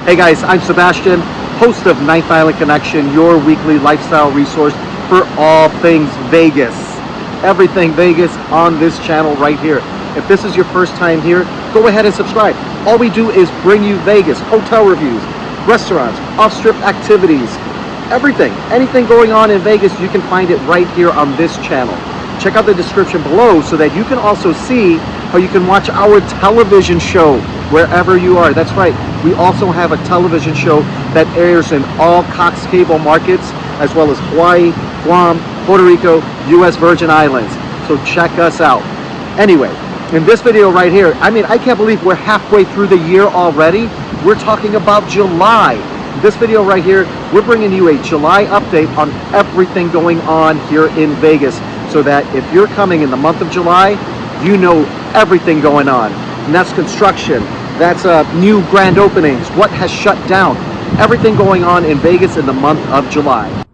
Hey guys, I'm Sebastian, host of Ninth Island Connection, your weekly lifestyle resource for all things Vegas. Everything Vegas on this channel right here. If this is your first time here, go ahead and subscribe. All we do is bring you Vegas, hotel reviews, restaurants, off-strip activities, everything. Anything going on in Vegas, you can find it right here on this channel. Check out the description below so that you can also see how you can watch our television show wherever you are. That's right, we also have a television show that airs in all Cox Cable Markets, as well as Hawaii, Guam, Puerto Rico, US Virgin Islands. So check us out. Anyway, in this video right here, I can't believe we're halfway through the year already. We're talking about July. This video right here, we're bringing you a July update on everything going on here in Vegas, so that if you're coming in the month of July, you know everything going on. And that's construction, that's new grand openings, what has shut down, everything going on in Vegas in the month of July.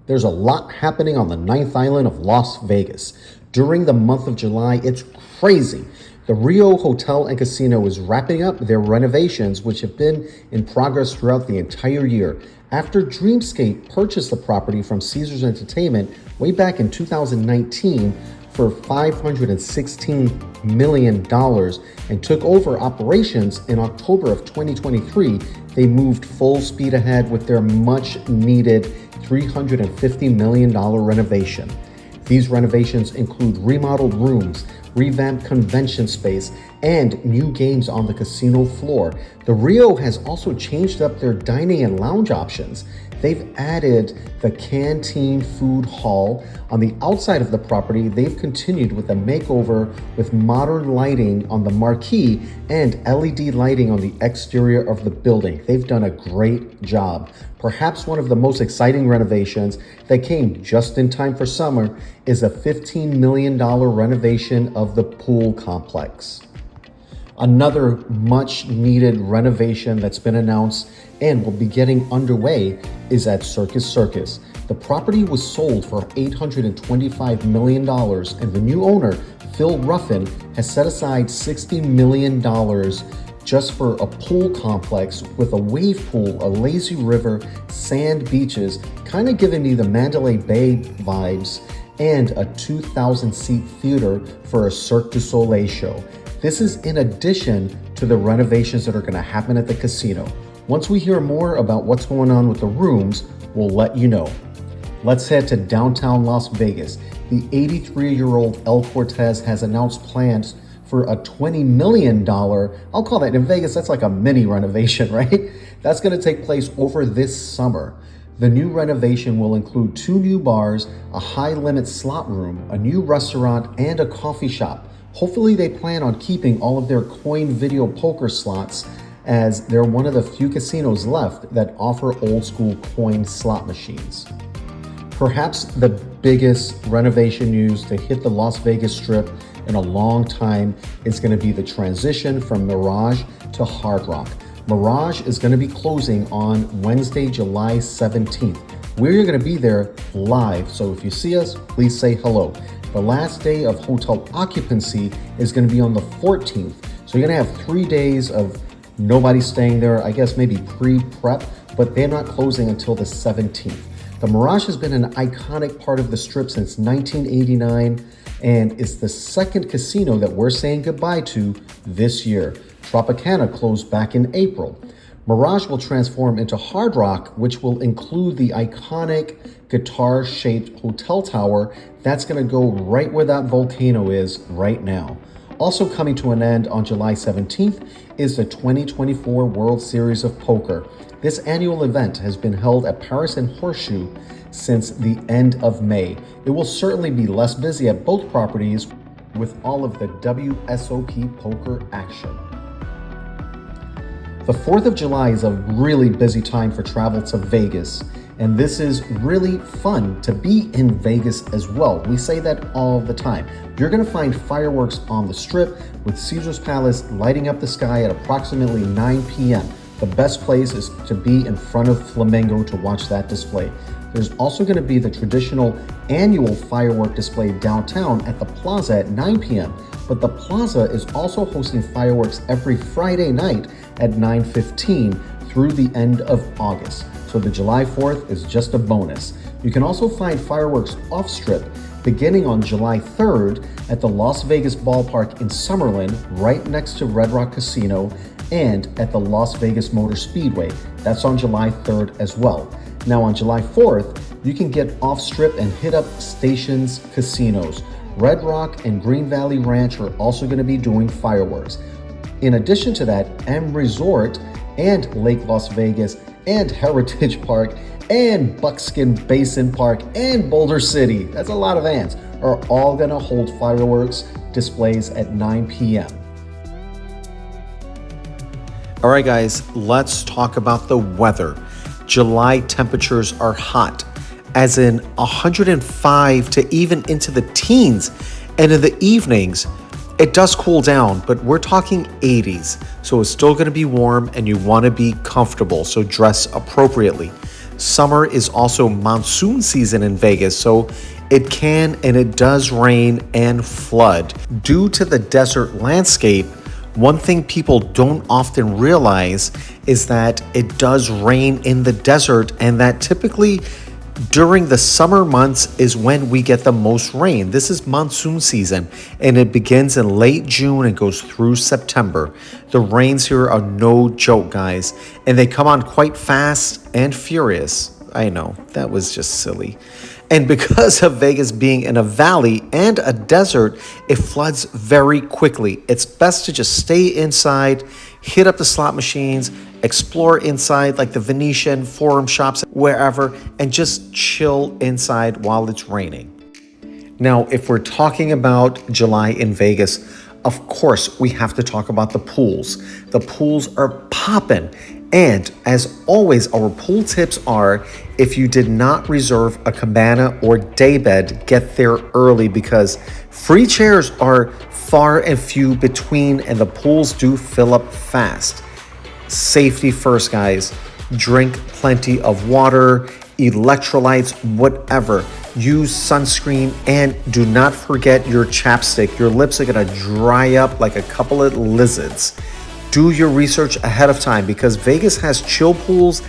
There's a lot happening on the Ninth Island of Las Vegas. During the month of July, it's crazy. The Rio Hotel and Casino is wrapping up their renovations, which have been in progress throughout the entire year. After Dreamscape purchased the property from Caesars Entertainment way back in 2019 for $516 million and took over operations in October of 2023, they moved full speed ahead with their much needed $350 million renovation. These renovations include remodeled rooms, revamped convention space, and new games on the casino floor. The Rio has also changed up their dining and lounge options. They've added the canteen food hall. On the outside of the property, they've continued with a makeover with modern lighting on the marquee and LED lighting on the exterior of the building. They've done a great job. Perhaps one of the most exciting renovations that came just in time for summer is a $15 million renovation of the pool complex. Another much needed renovation that's been announced and will be getting underway is at Circus Circus. The property was sold for $825 million, and the new owner, Phil Ruffin, has set aside $60 million just for a pool complex with a wave pool, a lazy river, sand beaches, kind of giving me the Mandalay Bay vibes, and a 2,000-seat theater for a Cirque du Soleil show. This is in addition to the renovations that are going to happen at the casino. Once we hear more about what's going on with the rooms, we'll let you know. Let's head to downtown Las Vegas. The 83-year-old El Cortez has announced plans for a $20 million, I'll call that in Vegas, that's like a mini renovation, right? That's going to take place over this summer. The new renovation will include 2 new bars, a high-limit slot room, a new restaurant, and a coffee shop. Hopefully they plan on keeping all of their coin video poker slots, as they're one of the few casinos left that offer old-school coin slot machines. Perhaps the biggest renovation news to hit the Las Vegas Strip in a long time is going to be the transition from Mirage to Hard Rock. Mirage is going to be closing on Wednesday, July 17th. We're going to be there live, so if you see us, please say hello. The last day of hotel occupancy is going to be on the 14th, so you're going to have 3 days of nobody staying there, I guess maybe pre-prep, but they're not closing until the 17th. The Mirage has been an iconic part of the Strip since 1989, and it's the second casino that we're saying goodbye to this year. Tropicana closed back in April. Mirage will transform into Hard Rock, which will include the iconic guitar-shaped hotel tower that's going to go right where that volcano is right now. Also coming to an end on July 17th is the 2024 World Series of Poker. This annual event has been held at Paris and Horseshoe since the end of May. It will certainly be less busy at both properties with all of the WSOP poker action. The 4th of July is a really busy time for travel to Vegas, and this is really fun to be in Vegas as well. We say that all the time. You're gonna find fireworks on the Strip with Caesars Palace lighting up the sky at approximately 9 p.m. The best place is to be in front of Flamingo to watch that display. There's also going to be the traditional annual firework display downtown at the Plaza at 9 p.m. But the Plaza is also hosting fireworks every Friday night at 9:15 through the end of August. So the July 4th is just a bonus. You can also find fireworks off-strip beginning on July 3rd at the Las Vegas Ballpark in Summerlin, right next to Red Rock Casino, and at the Las Vegas Motor Speedway. That's on July 3rd as well. Now on July 4th, you can get off-strip and hit up Stations Casinos. Red Rock and Green Valley Ranch are also going to be doing fireworks. In addition to that, M Resort and Lake Las Vegas and Heritage Park and Buckskin Basin Park and Boulder City, that's a lot of ands, are all going to hold fireworks displays at 9 p.m. All right, guys, let's talk about the weather. July temperatures are hot, as in 105 to even into the teens. And in the evenings, it does cool down, but we're talking 80s. So it's still going to be warm and you want to be comfortable, so dress appropriately. Summer is also monsoon season in Vegas, so it can and it does rain and flood. Due to the desert landscape, one thing people don't often realize is that it does rain in the desert, and that typically during the summer months is when we get the most rain. This is monsoon season, and it begins in late June and goes through September. The rains here are no joke, guys, and they come on quite fast and furious. I know, that was just silly. And because of Vegas being in a valley and a desert, it floods very quickly. It's best to just stay inside, hit up the slot machines, explore inside like the Venetian, Forum shops, wherever, and just chill inside while it's raining. Now, if we're talking about July in Vegas, of course, we have to talk about the pools. The pools are popping. And as always, our pool tips are, if you did not reserve a cabana or daybed, get there early because free chairs are far and few between and the pools do fill up fast. Safety first, guys. Drink plenty of water, electrolytes, whatever. Use sunscreen and do not forget your chapstick. Your lips are gonna dry up like a couple of lizards. Do your research ahead of time because Vegas has chill pools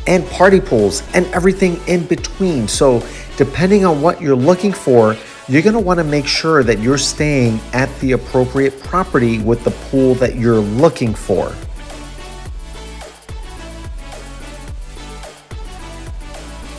and party pools and everything in between. So depending on what you're looking for, you're going to want to make sure that you're staying at the appropriate property with the pool that you're looking for.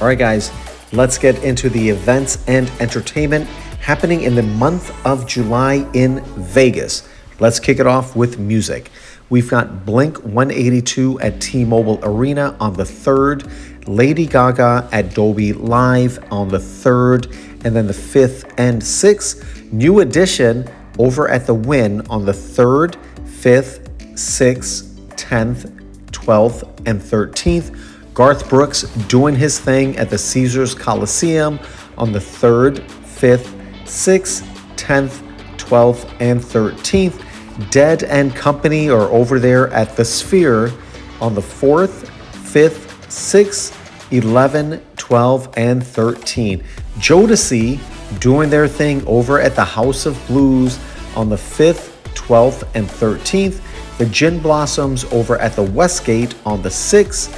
All right, guys, let's get into the events and entertainment happening in the month of July in Vegas. Let's kick it off with music. We've got Blink 182 at T-Mobile Arena on the 3rd, Lady Gaga at Dolby Live on the 3rd, and then the 5th and 6th. New Edition over at the CWIN on the 3rd, 5th, 6th, 10th, 12th, and 13th. Garth Brooks doing his thing at the Caesars Coliseum on the 3rd, 5th, 6th, 10th, 12th, and 13th. Dead and Company are over there at the Sphere on the 4th, 5th, 6th, 11, 12, and 13. Jodeci doing their thing over at the House of Blues on the 5th, 12th, and 13th. The Gin Blossoms over at the Westgate on the 6th.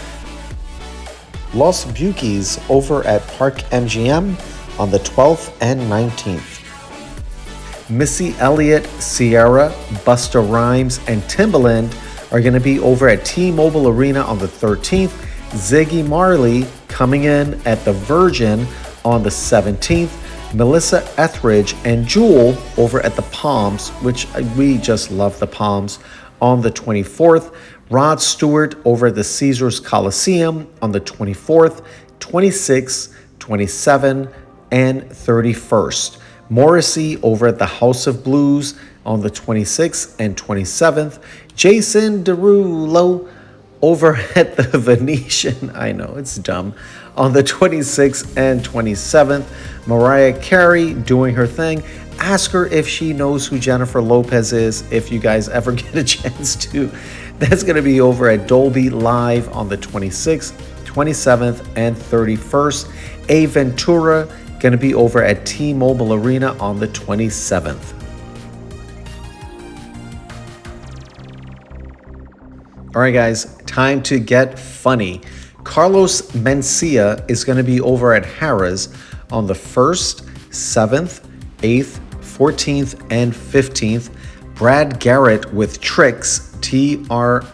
Los Bukies over at Park MGM on the 12th and 19th. Missy Elliott, Ciara, Busta Rhymes, and Timbaland are going to be over at T-Mobile Arena on the 13th. Ziggy Marley coming in at the Virgin on the 17th. Melissa Etheridge and Jewel over at the Palms, which we just love the Palms, on the 24th. Rod Stewart over at the Caesars Coliseum on the 24th, 26th, 27th, and 31st. Morrissey over at the House of Blues on the 26th and 27th. Jason Derulo over at the Venetian, I know, it's dumb, on the 26th and 27th. Mariah Carey doing her thing. Ask her if she knows who Jennifer Lopez is, if you guys ever get a chance to. That's going to be over at Dolby Live on the 26th, 27th, and 31st. A Ventura going to be over at T-Mobile Arena on the 27th. All right, guys, time to get funny. Carlos Mencia is going to be over at Harrah's on the 1st, 7th, 8th, 14th, and 15th. Brad Garrett with Trix, TRIXX,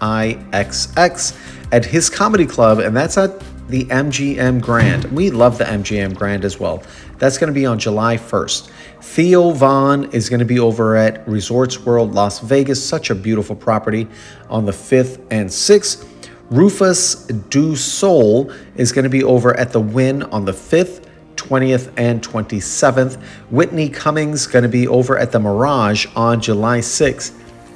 at his comedy club, and that's at the MGM Grand. We love the MGM Grand as well. That's going to be on July 1st. Theo Vaughn is going to be over at Resorts World Las Vegas, such a beautiful property, on the 5th and 6th. Rufus Du Sol is going to be over at the CWIN on the 5th, 20th, and 27th. Whitney Cummings going to be over at the Mirage on July 6th.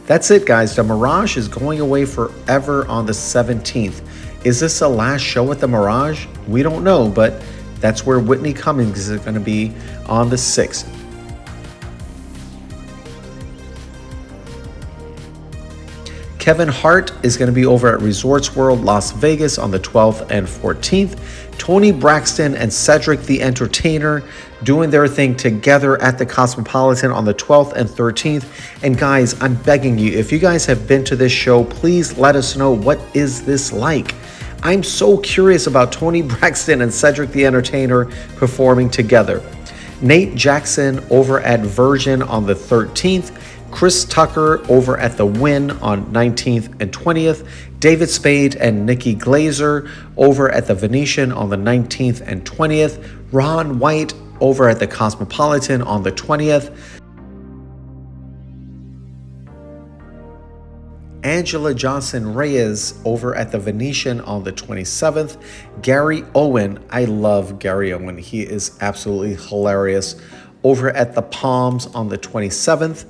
That's it, guys. The Mirage is going away forever on the 17th. Is this the last show at the Mirage? We don't know, but that's where Whitney Cummings is going to be on the 6th. Kevin Hart is going to be over at Resorts World Las Vegas on the 12th and 14th. Tony Braxton and Cedric the Entertainer doing their thing together at the Cosmopolitan on the 12th and 13th. And guys, I'm begging you, if you guys have been to this show, please let us know, what is this like? I'm so curious about Tony Braxton and Cedric the Entertainer performing together. Nate Jackson over at Virgin on the 13th. Chris Tucker over at the CWIN on 19th and 20th. David Spade and Nikki Glazer over at the Venetian on the 19th and 20th. Ron White over at the Cosmopolitan on the 20th. Angela Johnson Reyes over at the Venetian on the 27th. Gary Owen, I love Gary Owen. He is absolutely hilarious, over at the Palms on the 27th.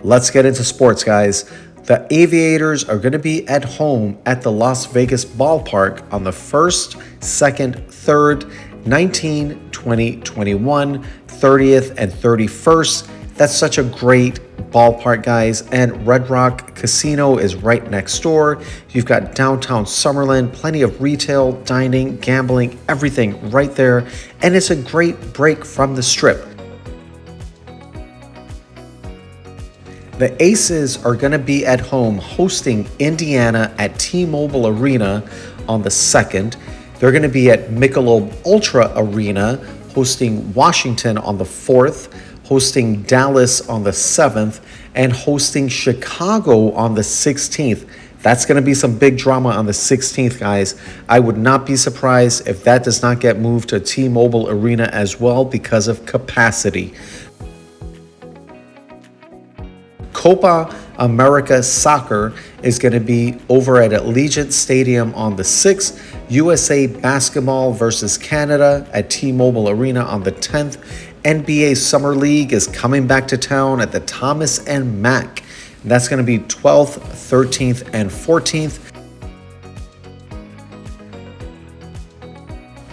Let's get into sports, guys. The Aviators are going to be at home at the Las Vegas ballpark on the 1st, 2nd, 3rd, 19, 20, 21, 30th, and 31st. That's such a great ballpark, guys. And Red Rock Casino is right next door. You've got downtown Summerlin, plenty of retail, dining, gambling, everything right there. And it's a great break from the Strip. The Aces are going to be at home hosting Indiana at T-Mobile Arena on the 2nd. They're going to be at Michelob Ultra Arena hosting Washington on the 4th, hosting Dallas on the 7th, and hosting Chicago on the 16th. That's going to be some big drama on the 16th, guys. I would not be surprised if that does not get moved to T-Mobile Arena as well because of capacity. Copa America Soccer is going to be over at Allegiant Stadium on the 6th. USA Basketball versus Canada at T-Mobile Arena on the 10th. NBA Summer League is coming back to town at the Thomas and Mack. That's going to be 12th, 13th, and 14th.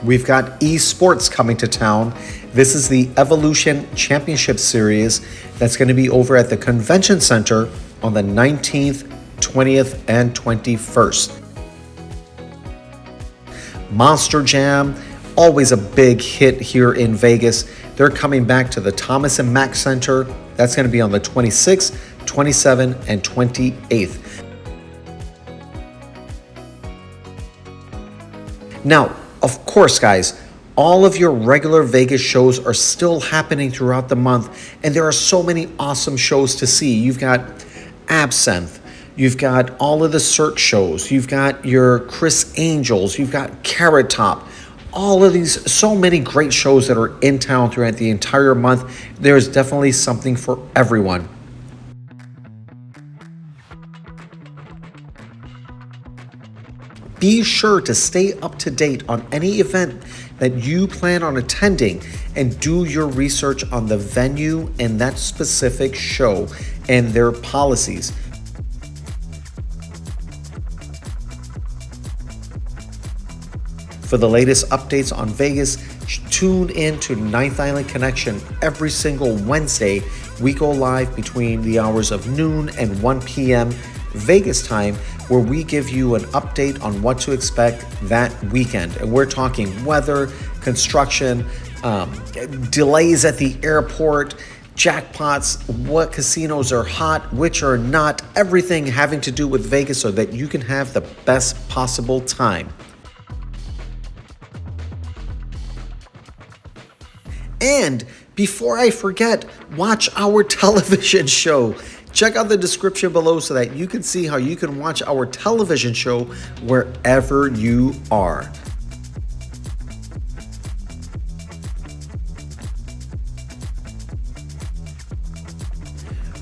We've got esports coming to town. This is the Evolution Championship Series that's going to be over at the Convention Center on the 19th, 20th, and 21st. Monster Jam, always a big hit here in Vegas. They're coming back to the Thomas and Mack Center. That's going to be on the 26th, 27th, and 28th. Now, of course, guys, all of your regular Vegas shows are still happening throughout the month, and there are so many awesome shows to see. You've got Absinthe, you've got all of the Search shows, you've got your Chris Angels, you've got Carrot Top, all of these, so many great shows that are in town throughout the entire month. There's definitely something for everyone. Be sure to stay up to date on any event that you plan on attending and do your research on the venue and that specific show and their policies. For the latest updates on Vegas, tune in to Ninth Island Connection every single Wednesday. We go live between the hours of noon and 1 p.m. Vegas time, where we give you an update on what to expect that weekend. And we're talking weather, construction, delays at the airport, jackpots, what casinos are hot, which are not, everything having to do with Vegas so that you can have the best possible time. And before I forget, watch our television show. Check out the description below so that you can see how you can watch our television show wherever you are.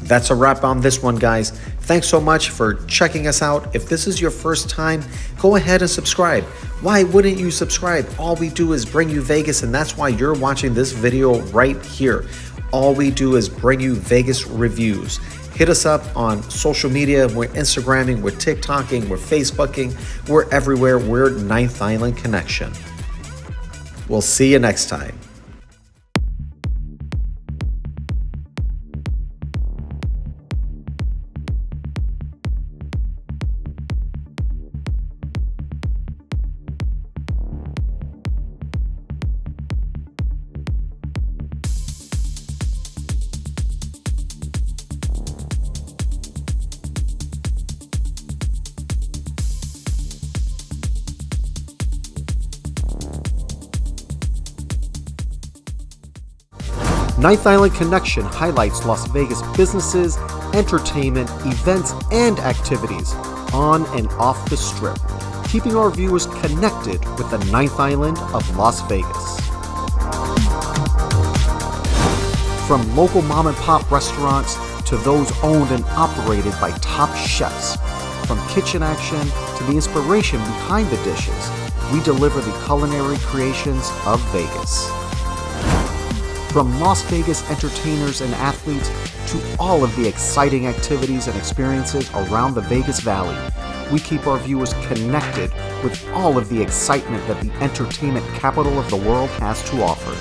That's a wrap on this one, guys. Thanks so much for checking us out. If this is your first time, go ahead and subscribe. Why wouldn't you subscribe? All we do is bring you Vegas, and that's why you're watching this video right here. All we do is bring you Vegas reviews. Hit us up on social media. We're Instagramming, we're TikToking, we're Facebooking, we're everywhere. We're Ninth Island Connection. We'll see you next time. Ninth Island Connection highlights Las Vegas businesses, entertainment, events, and activities on and off the Strip, keeping our viewers connected with the Ninth Island of Las Vegas. From local mom and pop restaurants to those owned and operated by top chefs, from kitchen action to the inspiration behind the dishes, we deliver the culinary creations of Vegas. From Las Vegas entertainers and athletes to all of the exciting activities and experiences around the Vegas Valley, we keep our viewers connected with all of the excitement that the entertainment capital of the world has to offer.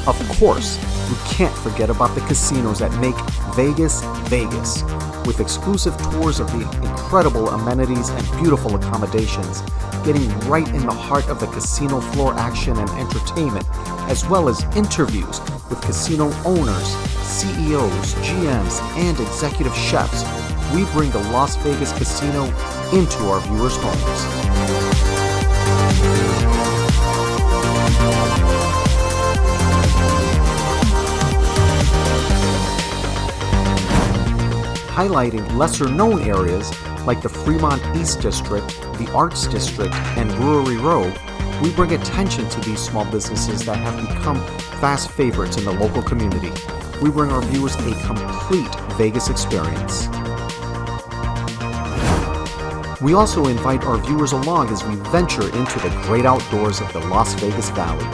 Of course, we can't forget about the casinos that make Vegas, Vegas, with exclusive tours of the incredible amenities and beautiful accommodations, getting right in the heart of the casino floor action and entertainment, as well as interviews with casino owners, CEOs, GMs, and executive chefs. We bring the Las Vegas Casino into our viewers' homes. Highlighting lesser-known areas like the Fremont East District, the Arts District, and Brewery Row, we bring attention to these small businesses that have become fast favorites in the local community. We bring our viewers a complete Vegas experience. We also invite our viewers along as we venture into the great outdoors of the Las Vegas Valley,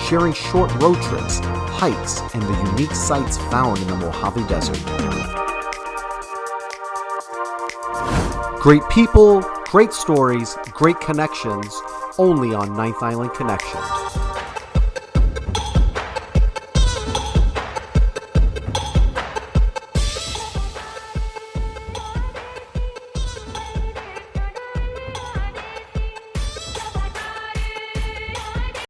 sharing short road trips, hikes, and the unique sights found in the Mojave Desert. Great people, great stories, great connections, only on Ninth Island Connection.